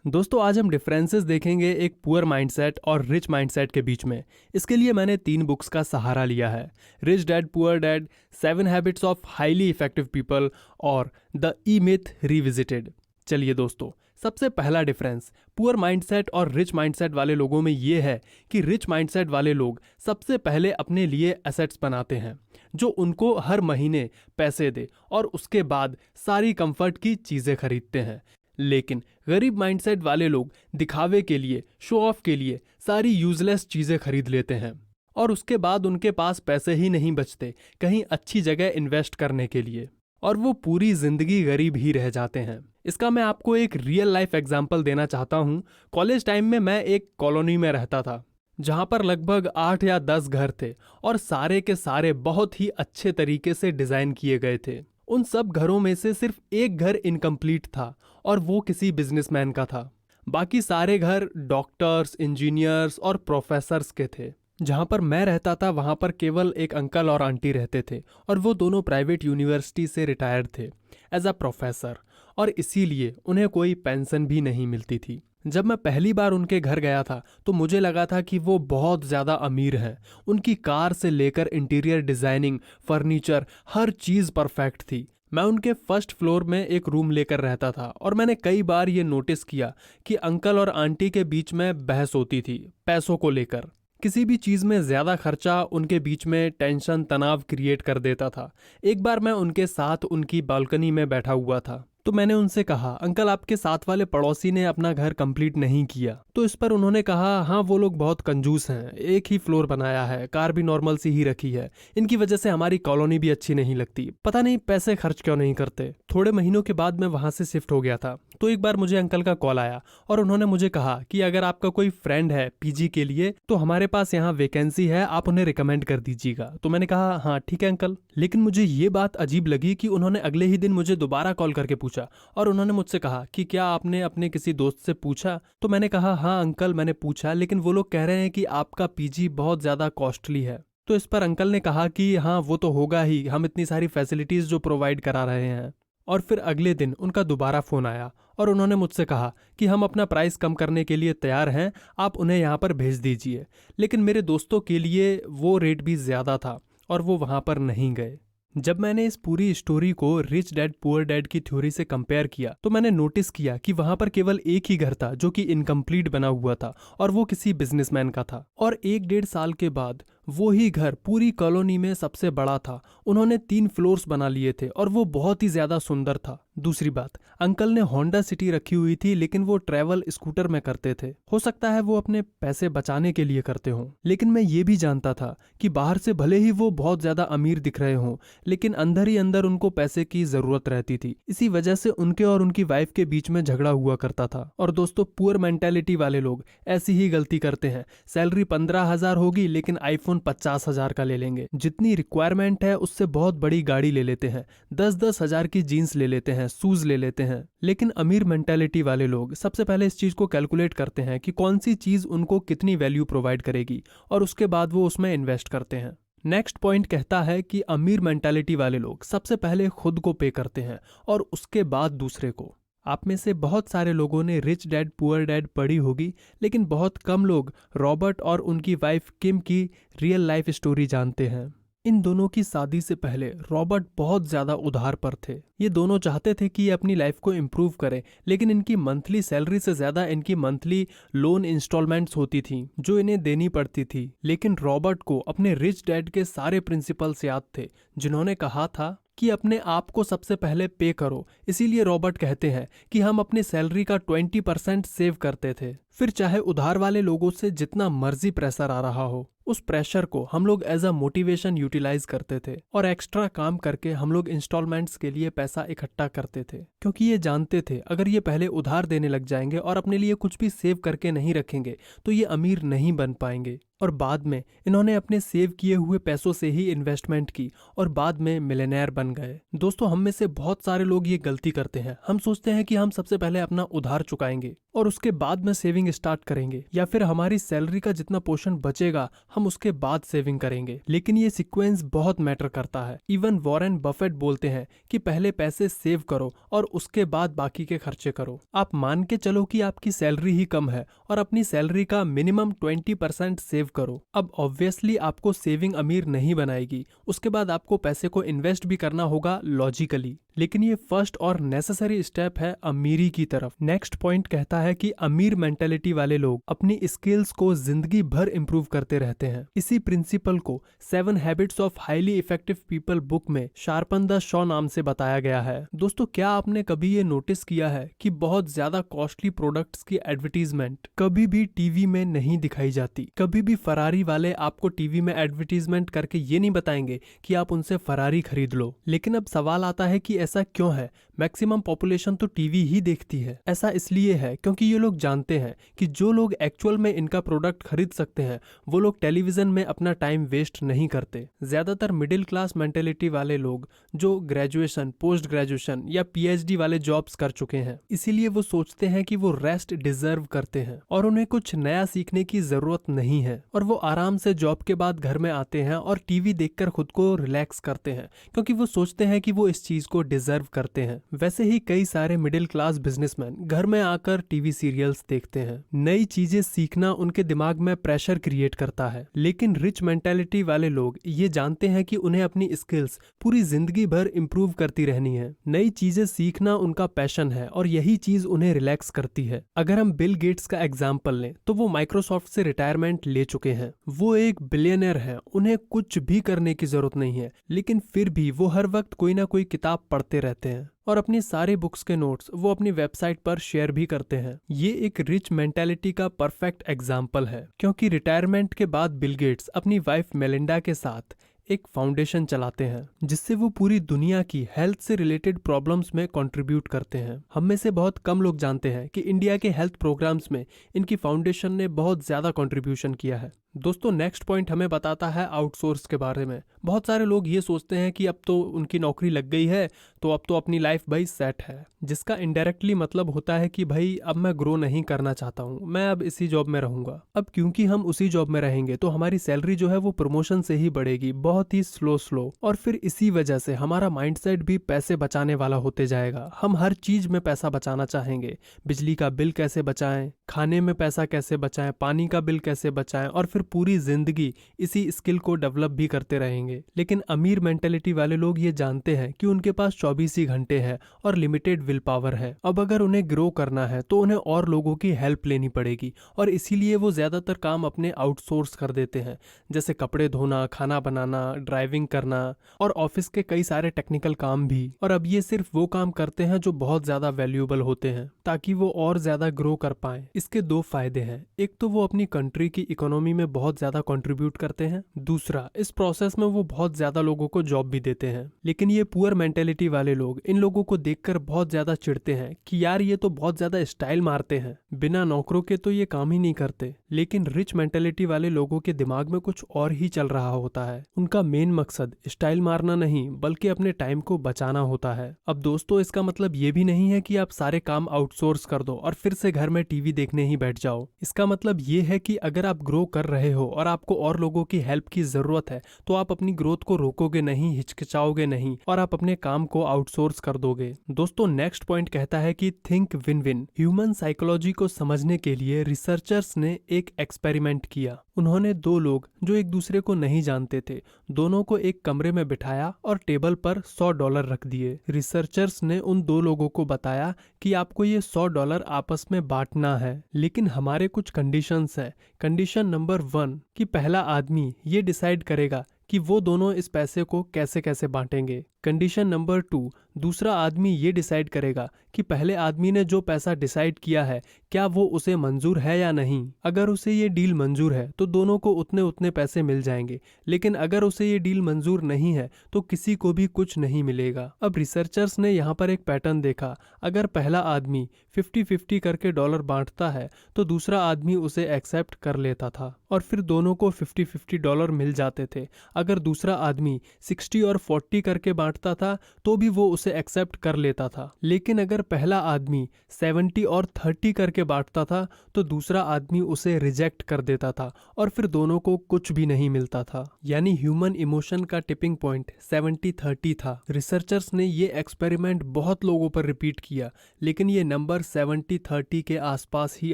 दोस्तों आज हम डिफरेंसेस देखेंगे एक पुअर माइंडसेट और रिच माइंडसेट के बीच में। इसके लिए मैंने 3 बुक्स का सहारा लिया है। Rich dad poor dad, 7 habits of highly effective people और द ई मिथ रिविजिटेड। चलिए दोस्तों, सबसे पहला डिफरेंस पुअर माइंडसेट और रिच माइंडसेट वाले लोगों में ये है कि रिच माइंडसेट वाले लोग सबसे पहले अपने लिए एसेट्स बनाते हैं जो उनको हर महीने पैसे दे और उसके बाद सारी कंफर्ट की चीज़ें खरीदते हैं। लेकिन गरीब माइंडसेट वाले लोग दिखावे के लिए, शो ऑफ के लिए सारी यूजलेस चीज़ें खरीद लेते हैं और उसके बाद उनके पास पैसे ही नहीं बचते कहीं अच्छी जगह इन्वेस्ट करने के लिए, और वो पूरी जिंदगी गरीब ही रह जाते हैं। इसका मैं आपको एक रियल लाइफ एग्जांपल देना चाहता हूँ। कॉलेज टाइम में मैं एक कॉलोनी में रहता था जहाँ पर लगभग 8 या 10 घर थे और सारे के सारे बहुत ही अच्छे तरीके से डिज़ाइन किए गए थे। उन सब घरों में से सिर्फ एक घर इनकम्प्लीट था और वो किसी बिजनेसमैन का था। बाकी सारे घर डॉक्टर्स, इंजीनियर्स और प्रोफेसर्स के थे। जहाँ पर मैं रहता था वहाँ पर केवल एक अंकल और आंटी रहते थे और वो दोनों प्राइवेट यूनिवर्सिटी से रिटायर्ड थे एज अ प्रोफेसर, और इसीलिए उन्हें कोई पेंशन भी नहीं मिलती थी। जब मैं पहली बार उनके घर गया था तो मुझे लगा था कि वो बहुत ज़्यादा अमीर हैं। उनकी कार से लेकर इंटीरियर डिज़ाइनिंग, फर्नीचर, हर चीज़ परफेक्ट थी। मैं उनके फर्स्ट फ्लोर में एक रूम लेकर रहता था और मैंने कई बार ये नोटिस किया कि अंकल और आंटी के बीच में बहस होती थी पैसों को लेकर। किसी भी चीज़ में ज़्यादा खर्चा उनके बीच में टेंशन, तनाव क्रिएट कर देता था। एक बार मैं उनके साथ उनकी बालकनी में बैठा हुआ था तो मैंने उनसे कहा, अंकल आपके साथ वाले पड़ोसी ने अपना घर कंप्लीट नहीं किया। तो इस पर उन्होंने कहा, हाँ वो लोग बहुत कंजूस हैं, एक ही फ्लोर बनाया है, कार भी नॉर्मल सी ही रखी है, इनकी वजह से हमारी कॉलोनी भी अच्छी नहीं लगती, पता नहीं पैसे खर्च क्यों नहीं करते। थोड़े महीनों के बाद मैं वहां से शिफ्ट हो गया था तो एक बार मुझे अंकल का कॉल आया और उन्होंने मुझे कहा कि अगर आपका कोई फ्रेंड है पीजी के लिए तो हमारे पास यहाँ वैकेंसी है, आप उन्हें रिकमेंड कर दीजिएगा। तो मैंने कहा हाँ ठीक है अंकल। लेकिन मुझे ये बात अजीब लगी कि उन्होंने अगले ही दिन मुझे दोबारा कॉल करके पूछा और उन्होंने मुझसे कहा कि क्या आपने अपने किसी दोस्त से पूछा। तो मैंने कहा हाँ अंकल मैंने पूछा, लेकिन वो लोग कह रहे हैं कि आपका पीजी बहुत ज़्यादा कॉस्टली है। तो इस पर अंकल ने कहा कि हाँ वो तो होगा ही, हम इतनी सारी फैसिलिटीज़ जो प्रोवाइड करा रहे हैं। और फिर अगले दिन उनका दोबारा फ़ोन आया और उन्होंने मुझसे कहा कि हम अपना प्राइस कम करने के लिए तैयार हैं, आप उन्हें यहाँ पर भेज दीजिए। लेकिन मेरे दोस्तों के लिए वो रेट भी ज़्यादा था और वो वहाँ पर नहीं गए। जब मैंने इस पूरी स्टोरी को रिच डैड पुअर डैड की थ्योरी से कंपेयर किया तो मैंने नोटिस किया कि वहां पर केवल एक ही घर था जो कि इनकम्प्लीट बना हुआ था और वो किसी बिजनेसमैन का था, और 1-1.5 साल के बाद वो ही घर पूरी कॉलोनी में सबसे बड़ा था। उन्होंने 3 फ्लोर्स बना लिए थे और वो बहुत ही ज्यादा सुंदर था। दूसरी बात, अंकल ने होंडा सिटी रखी हुई थी लेकिन वो ट्रैवल स्कूटर में करते थे। हो सकता है वो अपने पैसे बचाने के लिए करते हों, लेकिन मैं ये भी जानता था कि बाहर से भले ही वो बहुत ज्यादा अमीर दिख रहे हों लेकिन अंदर ही अंदर उनको पैसे की जरूरत रहती थी। इसी वजह से उनके और उनकी वाइफ के बीच में झगड़ा हुआ करता था। और दोस्तों, पुअर मेंटेलिटी वाले लोग ऐसी ही गलती करते हैं। सैलरी 15,000 होगी लेकिन आईफोन 50,000 का ले लेंगे। जितनी रिक्वायरमेंट है उससे बहुत बड़ी गाड़ी ले लेते हैं, 10-10 हजार की जीन्स ले लेते हैं, शूज ले लेते हैं। लेकिन अमीर मेंटेलिटी वाले लोग सबसे पहले इस चीज को कैलकुलेट करते हैं कि कौन सी चीज उनको कितनी वैल्यू प्रोवाइड करेगी और उसके बाद वो उसमें इन्वेस्ट करते हैं। नेक्स्ट पॉइंट कहता है कि अमीर मेंटालिटी वाले लोग सबसे पहले खुद को पे करते हैं और उसके बाद दूसरे को। आप में से बहुत सारे लोगों ने रिच डैड पुअर डैड पढ़ी होगी, लेकिन बहुत कम लोग रॉबर्ट और उनकी वाइफ किम की रियल लाइफ स्टोरी जानते हैं। इन दोनों की शादी से पहले रॉबर्ट बहुत ज़्यादा उधार पर थे। ये दोनों चाहते थे कि ये अपनी लाइफ को इम्प्रूव करें, लेकिन इनकी मंथली सैलरी से ज़्यादा इनकी मंथली लोन इंस्टॉलमेंट्स होती थी जो इन्हें देनी पड़ती थी। लेकिन रॉबर्ट को अपने रिच डैड के सारे प्रिंसिपल्स याद थे जिन्होंने कहा था कि अपने आप को सबसे पहले पे करो। इसीलिए रॉबर्ट कहते हैं कि हम अपनी सैलरी का 20% सेव करते थे। फिर चाहे उधार वाले लोगों से जितना मर्जी प्रेशर आ रहा हो, उस प्रेशर को हम लोग एज अ मोटिवेशन यूटिलाइज करते थे और एक्स्ट्रा काम करके हम लोग इंस्टॉलमेंट्स के लिए पैसा इकट्ठा करते थे, क्योंकि ये जानते थे अगर ये पहले उधार देने लग जाएंगे और अपने लिए कुछ भी सेव करके नहीं रखेंगे तो ये अमीर नहीं बन पाएंगे। और बाद में इन्होंने अपने सेव किए हुए पैसों से ही इन्वेस्टमेंट की और बाद में मिलियनेयर बन गए। दोस्तों, हम में से बहुत सारे लोग ये गलती करते हैं। हम सोचते हैं कि हम सबसे पहले अपना उधार चुकाएंगे और उसके बाद में सेविंग स्टार्ट करेंगे, या फिर हमारी सैलरी का जितना पोर्शन बचेगा हम उसके बाद सेविंग करेंगे। लेकिन ये सीक्वेंस बहुत मैटर करता है। इवन वॉरेन बफेट बोलते हैं कि पहले पैसे सेव करो और उसके बाद बाकी के खर्चे करो। आप मान के चलो कि आपकी सैलरी ही कम है और अपनी सैलरी का मिनिमम 20% सेव करो। अब ऑब्वियसली आपको सेविंग अमीर नहीं बनाएगी, उसके बाद आपको पैसे को इन्वेस्ट भी करना होगा लॉजिकली, लेकिन ये फर्स्ट और नेसेसरी स्टेप है अमीरी की तरफ। नेक्स्ट पॉइंट कहता है कि अमीर मेंटेलिटी वाले लोग अपनी स्किल्स को जिंदगी भर इंप्रूव करते रहते हैं। इसी प्रिंसिपल को 7 habits of highly effective people book में शार्पन द शॉ नाम से बताया गया है। दोस्तों, क्या आपने कभी ये नोटिस किया है कि बहुत ज्यादा कॉस्टली प्रोडक्ट्स की एडवर्टीजमेंट कभी भी टीवी में नहीं दिखाई जाती? कभी भी फरारी वाले आपको टीवी में एडवर्टीजमेंट करके ये नहीं बताएंगे कि आप उनसे फरारी खरीद लो। लेकिन अब सवाल आता है कि ऐसा क्यों है? मैक्सिमम पॉपुलेशन तो टीवी ही देखती है। ऐसा इसलिए है क्योंकि ये लोग जानते हैं कि जो लोग एक्चुअल में इनका प्रोडक्ट खरीद सकते हैं वो लोग टेलीविजन में अपना टाइम वेस्ट नहीं करते। ज्यादातर मिडिल क्लास मेंटेलिटी वाले लोग जो ग्रेजुएशन, पोस्ट ग्रेजुएशन या पीएचडी वाले जॉब्स कर चुके हैं, इसीलिए वो सोचते हैं कि वो रेस्ट डिजर्व करते हैं और उन्हें कुछ नया सीखने की जरूरत नहीं है, और वो आराम से जॉब के बाद घर में आते हैं और टीवी देखकर खुद को रिलैक्स करते हैं क्योंकि वो सोचते हैं कि वो इस चीज को डिजर्व करते हैं। वैसे ही कई सारे मिडिल क्लास बिजनेसमैन घर में आकर टीवी सीरियल्स देखते हैं। नई चीजें सीखना उनके दिमाग में प्रेशर क्रिएट करता है। लेकिन रिच मेंटालिटी वाले लोग ये जानते हैं कि उन्हें अपनी स्किल्स पूरी जिंदगी भर इंप्रूव करती रहनी है। नई चीजें सीखना उनका पैशन है और यही चीज उन्हें रिलैक्स करती है। अगर हम बिल गेट्स का एग्जाम्पल लें तो वो माइक्रोसॉफ्ट से रिटायरमेंट ले चुके हैं। वो एक बिलियनर है, उन्हें कुछ भी करने की जरूरत नहीं है, लेकिन फिर भी वो हर वक्त कोई ना कोई किताब पढ़ते रहते हैं और अपनी सारे बुक्स के नोट्स वो अपनी वेबसाइट पर शेयर भी करते हैं। ये एक रिच मेंटालिटी का परफेक्ट एग्जाम्पल है, क्योंकि रिटायरमेंट के बाद बिल गेट्स अपनी वाइफ मेलिंडा के साथ एक फाउंडेशन चलाते हैं जिससे वो पूरी दुनिया की हेल्थ से रिलेटेड प्रॉब्लम्स में कंट्रीब्यूट करते हैं। हम में से बहुत कम लोग जानते हैं कि इंडिया के हेल्थ प्रोग्राम्स में इनकी फाउंडेशन ने बहुत ज्यादा कंट्रीब्यूशन किया है। दोस्तों, नेक्स्ट पॉइंट हमें बताता है आउटसोर्स के बारे में। बहुत सारे लोग ये सोचते हैं कि अब तो उनकी नौकरी लग गई है तो अब तो अपनी लाइफ भाई सेट है, जिसका इनडायरेक्टली मतलब होता है कि भाई अब मैं ग्रो नहीं करना चाहता हूँ, मैं अब इसी जॉब में रहूंगा। अब क्योंकि हम उसी जॉब में रहेंगे तो हमारी सैलरी जो है वो प्रमोशन से ही बढ़ेगी, बहुत ही स्लो, और फिर इसी वजह से हमारा माइंडसेट भी पैसे बचाने वाला होते जाएगा। हम हर चीज में पैसा बचाना चाहेंगे। बिजली का बिल कैसे बचाएं, खाने में पैसा कैसे बचाएं, पानी का बिल कैसे बचाएं, और फिर पूरी जिंदगी इसी स्किल को डेवलप भी करते रहेंगे। लेकिन अमीर मेंटेलिटी वाले लोग ये जानते हैं कि उनके पास 24 ही घंटे है और लिमिटेड विल पावर है। अब अगर उन्हें ग्रो करना है तो उन्हें और लोगों की हेल्प लेनी पड़ेगी, और इसीलिए वो ज्यादातर काम अपने आउटसोर्स कर देते हैं, जैसे कपड़े धोना, खाना बनाना, ड्राइविंग करना और ऑफिस के कई सारे टेक्निकल काम भी। और अब ये सिर्फ वो काम करते हैं जो बहुत ज्यादा वैल्यूएबल होते हैं ताकि वो और ज्यादा ग्रो कर पाए। इसके दो फायदे हैं, एक तो वो अपनी कंट्री की इकोनॉमी में बहुत ज्यादा कंट्रीब्यूट करते हैं, दूसरा इस प्रोसेस में वो बहुत ज्यादा लोगों को जॉब भी देते हैं। लेकिन ये पुअर मेंटेलिटी वाले लोग इन लोगों को देखकर बहुत ज्यादा चिढ़ते हैं कि यार ये तो बहुत ज्यादा स्टाइल मारते हैं, बिना नौकरों के तो ये काम ही नहीं करते। लेकिन रिच मेंटेलिटी वाले लोगों के दिमाग में कुछ और ही चल रहा होता है। उनका मेन मकसद स्टाइल मारना नहीं बल्कि अपने टाइम को बचाना होता है। अब दोस्तों, इसका मतलब ये भी नहीं है कि आप सारे काम आउटसोर्स कर दो और फिर से घर में टीवी देखने ही बैठ जाओ। इसका मतलब ये है कि अगर आप ग्रो कर रहे हो और आपको और लोगों की हेल्प की जरूरत है तो आप अपनी ग्रोथ को रोकोगे नहीं, हिचकिचाओगे नहीं और आप अपने काम को आउटसोर्स कर दोगे। दोस्तों, नेक्स्ट पॉइंट कहता है कि think win win. Human psychology को समझने के लिए रिसर्चर्स ने एक एक्सपेरिमेंट किया। उन्होंने दो लोग जो एक दूसरे को नहीं जानते थे, दोनों को एक कमरे में बिठाया और टेबल पर $100 रख दिए। रिसर्चर्स ने उन दो लोगों को बताया कि आपको ये $100 आपस में बांटना है, लेकिन हमारे कुछ कंडीशंस हैं। कंडीशन नंबर 1 कि पहला आदमी ये डिसाइड करेगा कि वो दोनों इस पैसे को कैसे कैसे बांटेंगे। कंडीशन नंबर 2, दूसरा आदमी ये डिसाइड करेगा कि पहले आदमी ने जो पैसा डिसाइड किया है क्या वो उसे मंजूर है या नहीं। अगर उसे ये डील मंजूर है तो दोनों को उतने उतने पैसे मिल जाएंगे, लेकिन अगर उसे ये डील मंजूर नहीं है तो किसी को भी कुछ नहीं मिलेगा। अब रिसर्चर्स ने यहाँ पर एक पैटर्न देखा। अगर पहला आदमी 50-50 करके डॉलर बांटता है तो दूसरा आदमी उसे एक्सेप्ट कर लेता था और फिर दोनों को $50-50 मिल जाते थे। अगर दूसरा आदमी 60 और 40 करके बांटता था तो भी वो उसे एक्सेप्ट कर लेता था। लेकिन अगर पहला आदमी 70 और 30 करके बांटता था तो दूसरा आदमी उसे रिजेक्ट कर देता था और फिर दोनों को कुछ भी नहीं मिलता था। यानी ह्यूमन इमोशन का टिपिंग पॉइंट 70-30 था। रिसर्चर्स ने ये एक्सपेरिमेंट बहुत लोगों पर रिपीट किया, लेकिन ये नंबर 70-30 के आसपास ही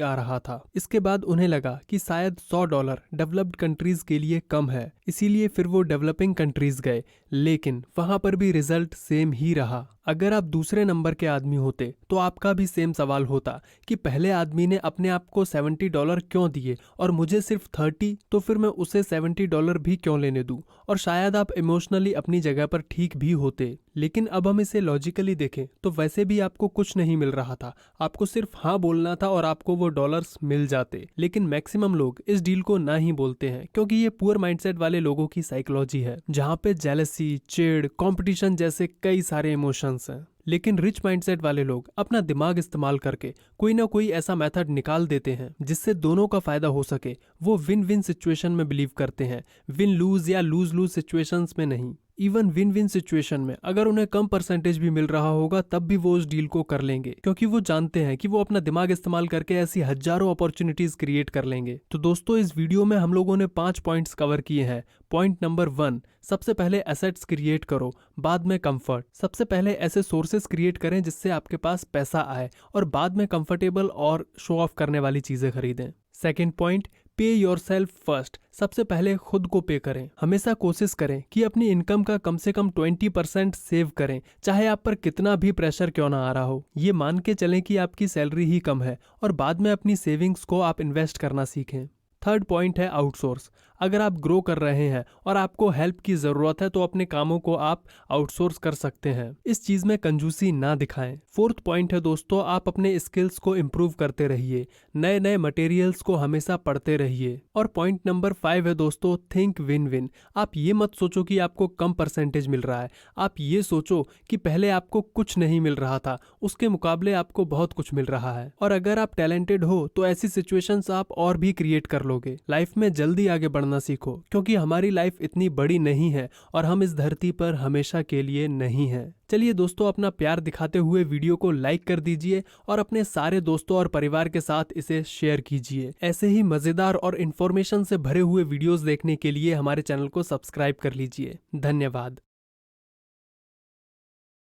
आ रहा था। इसके बाद उन्हें लगा कि शायद $100 डेवलप्ड कंट्रीज के लिए कम है, इसीलिए फिर वो डेवलपिंग कंट्रीज गए, लेकिन वहां पर भी रिजल्ट सेम ही रहा। अगर आप दूसरे नंबर के आदमी होते तो आपका भी सेम सवाल होता कि पहले आदमी ने अपने आप को $70 क्यों दिए और मुझे सिर्फ 30, तो फिर मैं उसे $70 भी क्यों लेने दूं। और शायद आप इमोशनली अपनी जगह पर ठीक भी होते। लेकिन अब हम इसे लॉजिकली देखें तो वैसे भी आपको कुछ नहीं मिल रहा था, आपको सिर्फ हाँ बोलना था और आपको वो डॉलर्स मिल जाते। लेकिन मैक्सिमम लोग इस डील को ना ही बोलते हैं, क्योंकि ये पुअर माइंडसेट वाले लोगों की साइकोलॉजी है, जहाँ पे जेलसी, चिढ़, कंपटीशन जैसे कई सारे इमोशंस हैं। लेकिन रिच माइंडसेट वाले लोग अपना दिमाग इस्तेमाल करके कोई ना कोई ऐसा मेथड निकाल देते हैं जिससे दोनों का फायदा हो सके। वो विन विन सिचुएशन में बिलीव करते हैं, विन लूज या लूज लूज सिचुएशंस में नहीं। इवन विन विन सिचुएशन में अगर उन्हें कम परसेंटेज भी मिल रहा होगा तब भी वो उस डील को कर लेंगे, क्योंकि वो जानते हैं कि वो अपना दिमाग इस्तेमाल करके ऐसी हजारों अपॉर्चुनिटीज क्रिएट कर लेंगे। तो दोस्तों, इस वीडियो में हम लोगों ने 5 पॉइंट्स कवर किए हैं। पॉइंट नंबर 1, सबसे पहले एसेट्स क्रिएट करो, बाद में कंफर्ट। सबसे पहले ऐसे सोर्सेस क्रिएट करें जिससे आपके पास पैसा आए और बाद में कंफर्टेबल और शो ऑफ करने वाली चीजें खरीदें। सेकेंड पॉइंट, पे योरसेल्फ फर्स्ट। सबसे पहले खुद को पे करें। हमेशा कोशिश करें कि अपनी इनकम का कम से कम 20% सेव करें, चाहे आप पर कितना भी प्रेशर क्यों ना आ रहा हो। ये मान के चलें कि आपकी सैलरी ही कम है और बाद में अपनी सेविंग्स को आप इन्वेस्ट करना सीखें। थर्ड पॉइंट है आउटसोर्स। अगर आप ग्रो कर रहे हैं और आपको हेल्प की जरूरत है तो अपने कामों को आप आउटसोर्स कर सकते हैं। इस चीज में कंजूसी ना दिखाएं। फोर्थ पॉइंट है दोस्तों, आप अपने स्किल्स को इम्प्रूव करते रहिए, नए नए मटेरियल्स को हमेशा पढ़ते रहिए। और पॉइंट नंबर 5 है दोस्तों, थिंक विन विन। आप ये मत सोचो कि आपको कम परसेंटेज मिल रहा है, आप ये सोचो कि पहले आपको कुछ नहीं मिल रहा था, उसके मुकाबले आपको बहुत कुछ मिल रहा है। और अगर आप टैलेंटेड हो तो ऐसी सिचुएशंस आप और भी क्रिएट कर लोगे। लाइफ में जल्दी आगे बढ़ना सीखो, क्योंकि हमारी लाइफ इतनी बड़ी नहीं है और हम इस धरती पर हमेशा के लिए नहीं है। चलिए दोस्तों, अपना प्यार दिखाते हुए वीडियो को लाइक कर दीजिए और अपने सारे दोस्तों और परिवार के साथ इसे शेयर कीजिए। ऐसे ही मजेदार और इन्फॉर्मेशन से भरे हुए वीडियोस देखने के लिए हमारे चैनल को सब्सक्राइब कर लीजिए। धन्यवाद।